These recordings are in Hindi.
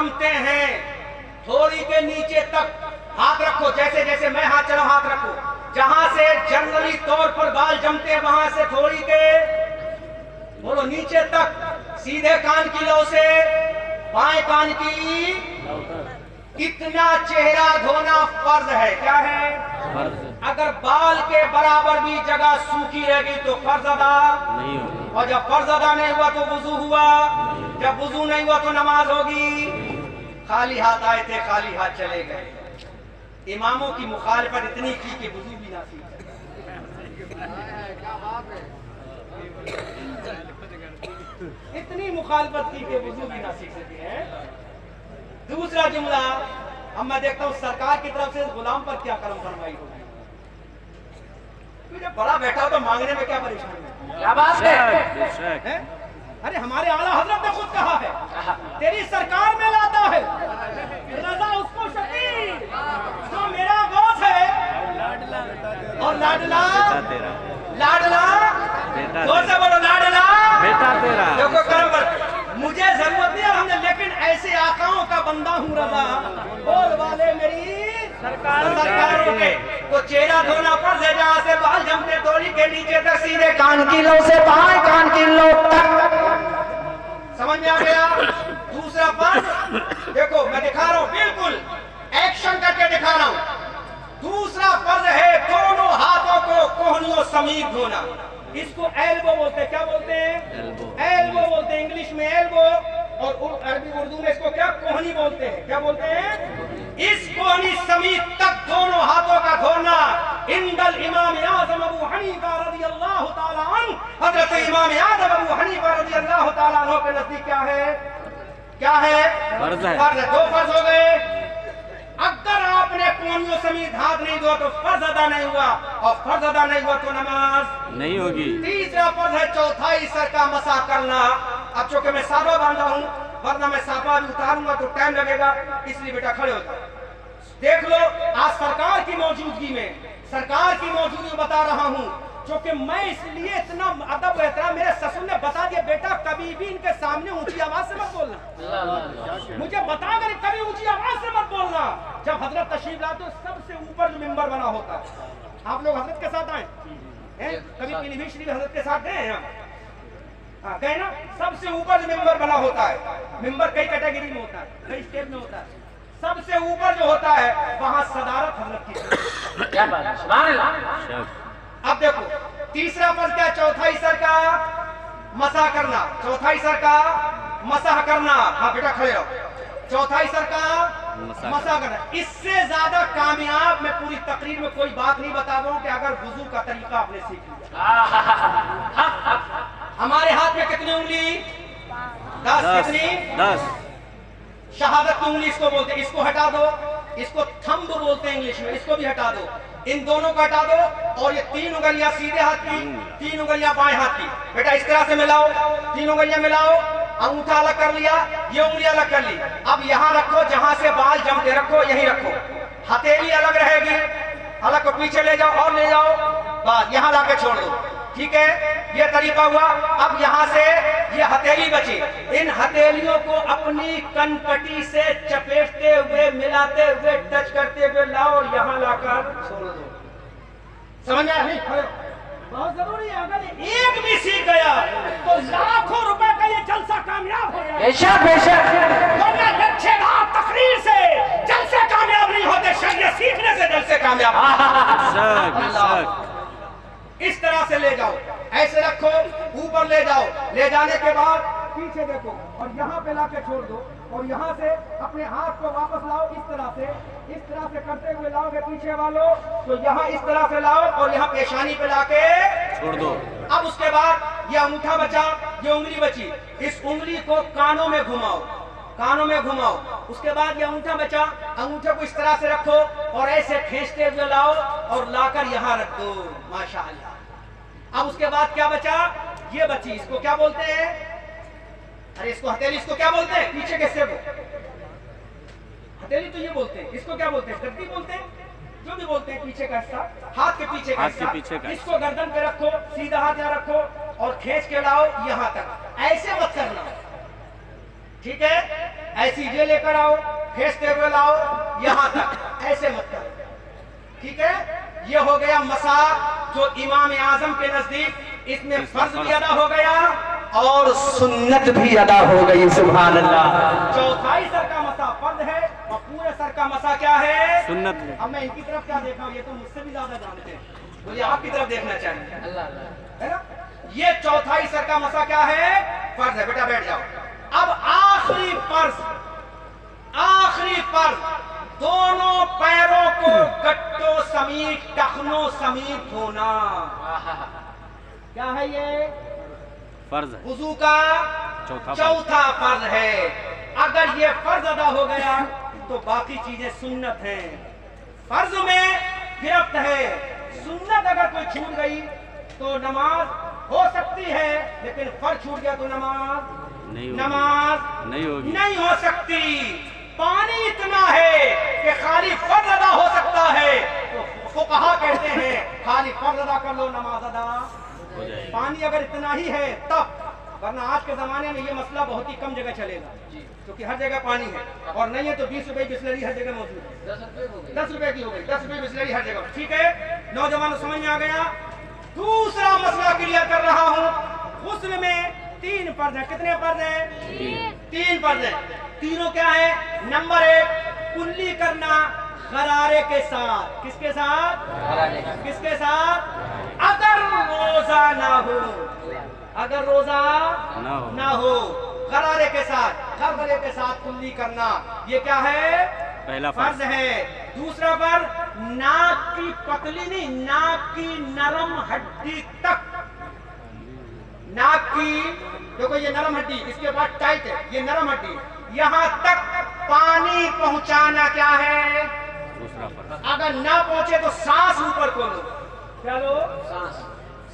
जमते हैं, थोड़ी के नीचे तक हाथ रखो, जैसे जैसे मैं हाथ चलाऊं हाथ रखो, जहां से जनरली तौर पर बाल जमते हैं वहां से थोड़ी के बोलो नीचे तक, सीधे कान की लौ से बाएं कान की, इतना चेहरा धोना फर्ज है। क्या है? अगर बाल के बराबर भी जगह सूखी रहेगी तो फर्ज अदा नहीं होगा, और जब फर्ज अदा नहीं हुआ तो वुजू हुआ, जब वुजू नहीं हुआ तो नमाज होगी। खाली हाथ आए थे, खाली हाथ चले गए। इमामों की मुखालिफत इतनी की कि वुजू भी ना सीखे। इतनी मुखालिफत की कि वुजू भी ना सीख सके हैं। दूसरा जुमला, अब मैं देखता हूँ सरकार की तरफ से गुलाम पर क्या करम फरमाई होगी। जब बड़ा बैठा हो तो मांगने में क्या परेशानी है? क्या बात है? अरे हमारे आला हजरत ने खुद कहा है, तेरी सरकार में लाता है रजा उसको शकी जो मेरा बॉस है, और लाडला लाडला जोर से बोलो, लाडला बेटा तेरा। देखो करम पर मुझे जरूरत नहीं हमने, लेकिन ऐसे आकाओं का बंदा हूँ रजा, बोल वाले मेरी सरकारों के। तो चेहरा धोना पर से जहाँ से बाल जमते थोड़ी के नीचे तक, सीधे कान की लो से बाएं कान की लो तक। समझ में आ गया? दूसरा फर्ज देखो मैं दिखा रहा हूँ, बिल्कुल एक्शन करके दिखा रहा हूँ। दूसरा फर्ज है दोनों हाथों को कोहनियों समीप धोना। इसको एल्बो बोलते हैं। क्या बोलते हैं? एल्बो बोलते हैं इंग्लिश में एल्बो, और अरबी उर्दू में इसको क्या कोहनी बोलते हैं। क्या बोलते हैं? इस कोहनी समीप तक दोनों हाथों का धोना इंदल इमाम आज़म अबू हनीफा रज़ियल्लाहु ताला अन्हु, हज़रत इमाम आज़म अबू हनीफा रज़ियल्लाहु ताला अन्हु के नजदीक क्या है? क्या है? फर्ज है। दो फर्ज हो गए। अगर आपने कोहनियों समीप हाथ नहीं धोआ तो फर्ज अदा नहीं हुआ, और फर्ज अदा नहीं हुआ तो नमाज नहीं होगी। तीसरा फर्ज है चौथाई सर का मसा करना। अब चूंकि मैं साफा बांधा हूँ, वरना मैं साफा भी उतारूंगा तो टाइम लगेगा, इसलिए बेटा खड़े होता। देख लो आज सरकार की मौजूदगी में, सरकार की मौजूदगी बता रहा हूँ, क्योंकि मैं इसलिए इतना अदब एहतराम, मेरे ससुर ने बता दिया बेटा कभी भी इनके सामने ऊंची आवाज से मत बोलना, मुझे बता कर कभी ऊंची आवाज से मत बोलना। जब हजरत तशरीफ लाते तो सबसे ऊपर जो मिंबर बना होता है, आप लोग हजरत के साथ आए हैं, कभी पीलीभीत शरीफ हजरत के साथ गए हैं? हाँ गए ना? सबसे ऊपर जो मिंबर बना होता है, मिंबर कई कैटेगरी में होता है, कई स्टेप में होता है, सबसे ऊपर जो होता है वहां सदारत हजरत की। क्या बात है, सुभान अल्लाह। अब देखो तीसरा फर्ज क्या? चौथाई सर का मसा करना, चौथाई सर का मसा करना। हाँ बेटा खड़े रहो। चौथाई सर का मसा करना। इससे ज्यादा कामयाब मैं पूरी तकरीर में कोई बात नहीं बता रहा हूं कि अगर वुजू का तरीका आपने सीख लिया। हमारे हाथ में कितनी उंगली? 10। कितनी? 10। शहादत की उंगली इसको बोलते हैं, इसको हटा दो, इसको थंब बोलते हैं इंग्लिश में, इसको भी हटा दो, इन दोनों को हटा दो, और ये 3 उंगलियां सीधे हाथ की, 3 उंगलियां बाएं हाथ की। बेटा इस तरह से मिलाओ, 3 उंगलियां मिलाओ, अंगूठा अलग कर लिया, ये उंगलियां अलग कर ली। अब यहाँ रखो जहां से बाल जमते, रखो यहीं रखो। हथेली अलग रहेगी, अलग को पीछे ले जाओ और ले जाओ, बस यहाँ लाके छोड़ दो। ठीक है, ये तरीका हुआ। अब यहाँ से ये हथेली बची, इन हथेलियों को अपनी कनपटी से चपेटते हुए, मिलाते हुए, टच करते हुए लाओ और यहाँ लाकर छोड़ दो। समझ में आया? बहुत जरूरी है। अगर एक भी सीख गया तो लाखों रुपए का ये जलसा कामयाब हो गया। बेशक बेशक। तकरीर से जलसे कामयाब नहीं होते, शरीयत सीखने से जलसे कामयाब। इस तरह से ले जाओ, ऐसे रखो, ऊपर ले जाओ, ले जाने के बाद पीछे देखो और यहाँ पे लाके छोड़ दो, और यहाँ से अपने हाथ को वापस लाओ। इस तरह से करते हुए लाओगे पीछे वालों, तो यहाँ इस तरह से लाओ और यहाँ पेशानी पे लाके छोड़ दो। अब उसके बाद ये अंगूठा बचा, ये उंगली बची, इस उंगली को कानों में घुमाओ, कानों में घुमाओ। उसके बाद ये अंगूठा बचा, अंगूठे को इस तरह से रखो और ऐसे खींचते हुए लाओ और लाकर यहाँ रख दो। माशाअल्लाह। अब उसके बाद क्या बचा? ये बची, इसको क्या बोलते हैं? अरे इसको हथेली, इसको क्या बोलते हैं? पीछे के सेब, हथेली तो ये बोलते हैं, इसको क्या बोलते हैं? गद्दी बोलते हैं, जो भी बोलते हैं। पीछे का हिस्सा, हाथ के पीछे का हिस्सा, इसको गर्दन पे रखो, सीधा हाथ यहाँ रखो और खींच के लाओ यहाँ तक। ऐसे मत करना, ठीक है? ऐसी ये लेकर आओ, फेंसते हुए लाओ, यहाँ तक ऐसे मत करो, ठीक है। ये हो गया मसा जो इमाम आजम के नजदीक इसमें फर्ज भी अदा हो गया और सुन्नत भी अदा हो गई, सुभान अल्लाह। चौथाई सर का मसा फर्ज है और पूरे सर का मसा क्या है? सुन्नत है। अब मैं इनकी तरफ क्या देखा हूँ, ये तो मुझसे भी ज्यादा जानते हैं, मुझे आपकी तरफ देखना चाहिए, है ना। ये चौथाई सर का मसा क्या है? फर्ज है। बेटा बैठ जाओ। अब आखिरी फर्ज, आखिरी फर्ज, दोनों पैरों को गट्टों समीत, टखनों समीत धोना। क्या है ये? फर्ज है। वुजू का चौथा फर्ज है। अगर ये फर्ज अदा हो गया तो बाकी चीजें सुन्नत हैं। फर्ज में गिरफ्त है, सुन्नत अगर कोई छूट गई तो नमाज हो सकती है, लेकिन फर्ज छूट गया तो नमाज नहीं हो सकती। पानी इतना है कि खाली फर्ज अदा हो सकता है, तो फुकहा कहते हैं खाली फर्ज अदा कर लो, नमाज अदा हो जाएगी। पानी अगर इतना ही है तब, वरना आज के जमाने में ये मसला बहुत ही कम जगह चलेगा, क्योंकि हर जगह पानी है, और नहीं है तो 20 रुपए बिस्लरी हर जगह मौजूद है। 10 रुपए की हो गई, 10 रुपए बिस्लरी हर जगह, ठीक है। नौजवानों समझ में आ गया। दूसरा मसला क्लियर कर रहा हूँ। गुस्ल में 3 फर्ज है। कितने फर्ज है? 3 फर्ज है। तीनों क्या है? नंबर 1 कुल्ली करना गरारे के साथ। किसके साथ? किसके साथ? अगर रोजा ना हो, अगर रोजा ना हो, गरारे के साथ, गरगरे के साथ कुल्ली करना, ये क्या है? पहला फर्ज है। दूसरा फर्ज नाक की पतली नहीं, नाक की नरम हड्डी तक, नाक की, देखो ये नरम हड्डी, इसके बाद टाइट है, ये नरम हड्डी, यहाँ तक पानी पहुंचाना क्या है? दूसरा फर्ज। अगर ना पहुंचे तो सांस ऊपर को लो, क्या लो?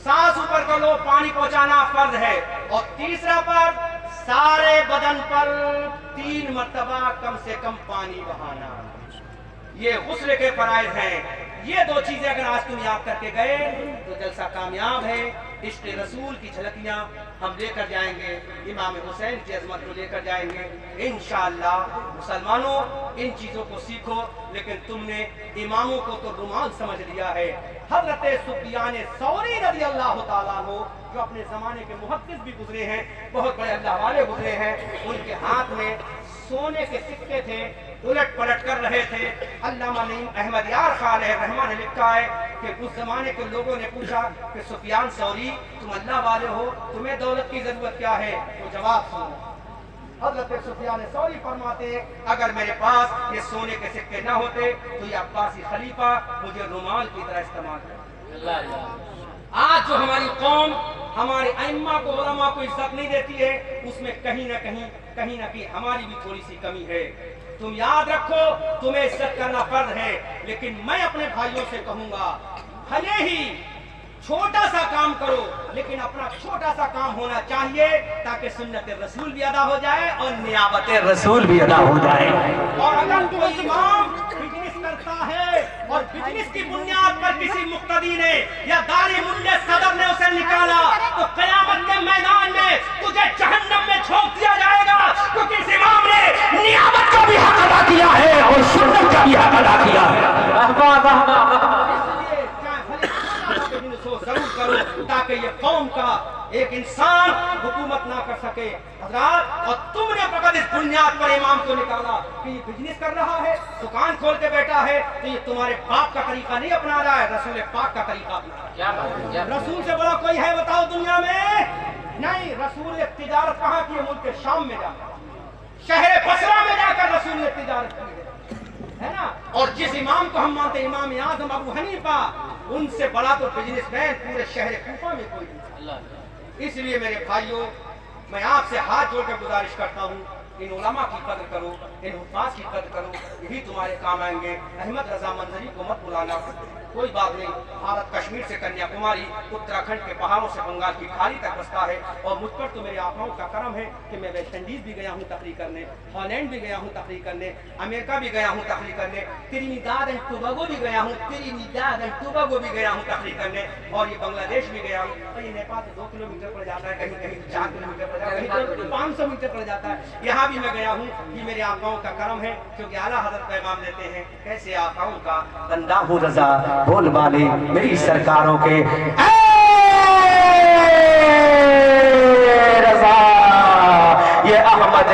सांस ऊपर कर लो, पानी पहुंचाना फर्ज है। और तीसरा फर्ज सारे बदन पर 3 मर्तबा कम से कम पानी बहाना। ये गुस्ल के फराइज हैं। ये 2 चीजें अगर आज तुम याद करके गए तो जलसा कामयाब है। इश्क़ रसूल की झलकियां हम लेकर जाएंगे, इमाम हुसैन की अजमत को लेकर जाएंगे इंशाअल्लाह। मुसलमानों, इन चीजों को सीखो, लेकिन तुमने इमामों को तो रुमाल समझ लिया है। हज़रत सुफियान सौरी रज़ी अल्लाह ताला अन्हु, जो अपने जमाने के मुहद्दिस भी गुजरे हैं, बहुत बड़े अल्लाह वाले गुजरे हैं, उनके हाथ में सोने के सिक्के थे, उलट पलट कर रहे थे। अल्लामा नईम अहमद यार खान रहमान ने लिखा है कि उस जमाने के लोगों ने पूछा कि सुफियान सौरी, तुम अल्लाह वाले हो, तुम्हें दौलत की जरूरत क्या है? तो जवाब सुनो। हज़रत सुफियान सौरी फरमाते, अगर मेरे पास ये सोने के सिक्के न होते तो ये अब्बासी खलीफा मुझे रुमाल की तरह इस्तेमाल करता। आज जो हमारी कौम हमारे अइम्मा को, उलमा को इज्जत नहीं देती है, उसमें कहीं ना कहीं हमारी भी थोड़ी सी कमी है। तुम याद रखो, तुम्हें इज्जत करना फर्ज है, लेकिन मैं अपने भाइयों से कहूंगा, भले ही छोटा सा काम करो, लेकिन अपना छोटा सा काम होना चाहिए, ताकि सुन्नत रसूल भी अदा हो जाए और नियाबत रसूल भी अदा हो जाए। और अगर कोई इमाम बिजनेस करता है और बिजनेस की बुनियाद पर किसी मुक्तदी ने या दारी मुंडे सदर ने उसे निकाला, तो कयामत के मैदान में तुझे जहन्नम में झोंक दिया जाएगा, क्योंकि इस इमाम ने नियाबत का भी हक अदा किया है और सुन्नत का भी हक अदा किया है। जरूर करो, ताकि ये कौम का एक इंसान हुकूमत ना कर सके। हज़रात, और तुमने फकत इस बुनियाद पर इमाम को निकाला कि ये बिजनेस कर रहा है, दुकान खोल के बैठा है, तो ये तुम्हारे बाप का तरीका नहीं अपना रहा है, रसूल पाक का तरीका अपना रहा है। रसूल से बड़ा कोई है बताओ दुनिया में? नहीं। रसूल ने तिजारत कहाँ की? मुल्क शाम में जाकर, शहर बसरा में जाकर रसूल ने तिजारत की है ना। और जिस इमाम को हम मानते, इमाम आज़म अबू हनीफा, उनसे बड़ा तो बिजनेसमैन पूरे शहर कूफा में कोई नहीं। इसलिए मेरे भाइयों, मैं आपसे हाथ जोड़कर गुजारिश करता हूँ, इन उलमा की कदर करो, इन हुफ़ाज़ की कदर करो, यही तुम्हारे काम आएंगे। अहमद रजा मंजरी को मत बुलाना, कोई बात नहीं। भारत कश्मीर से कन्याकुमारी, उत्तराखंड के पहाड़ों से बंगाल की खाड़ी तक बसता है। और मुझ पर तो मेरे आकाओं का करम है कि मैं वेस्ट इंडीज भी गया हूँ तकरीर करने, हॉलैंड भी गया हूँ तकरीर करने, अमेरिका भी गया हूँ तकरीर करने, त्रिनिदाद एंड टोबैगो भी गया हूँ, त्रिनिदाद एंड टोबैगो भी गया हूँ तकरीर करने, और ये बांग्लादेश भी गया हूँ। और ये नेपाल से 2 किलोमीटर पड़ जाता है, कहीं कहीं 4 किलोमीटर पड़ जाता है, कहीं 500 मीटर पड़ जाता है। यहाँ भी मैं गया हूँ ये मेरे आकाओं का करम है, क्योंकि आला हज़रत पैगाम देते हैं कैसे आकाओं का बंदा हूँ रजा बोल वाले मेरी सरकारों के रजा। ये अहमद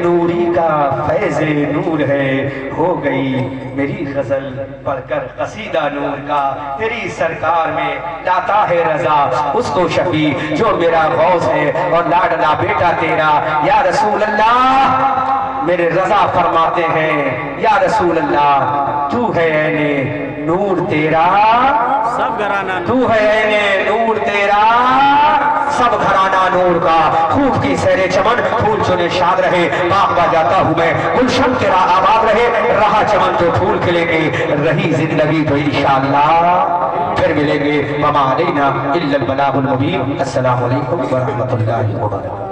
नूरी का फैज़े नूर है, हो गई मेरी गजल पढ़कर कसीदा नूर का, तेरी सरकार में लाता है रजा उसको शफी जो मेरा गौस है और लाडला बेटा तेरा। या रसूल अल्लाह मेरे रजा फरमाते हैं या रसूल अल्लाह तू है ऐने नूर तेरा सब घराना, तू है ऐने नूर तेरा सब घराना नूर का। खूब की सहरे चमन फूल चुने शाद रहे, बाग जाता हूँ मैं गुलशन तेरा आबाद रहे, रहा चमन तो फूल खिलेंगे, रही जिंदगी तो इंशाअल्लाह फिर मिलेंगे। वमा अलैना इल्लल बलागुल मुबीन। अस्सलामु अलैकुम व रहमतुल्लाहि व बरकातहू।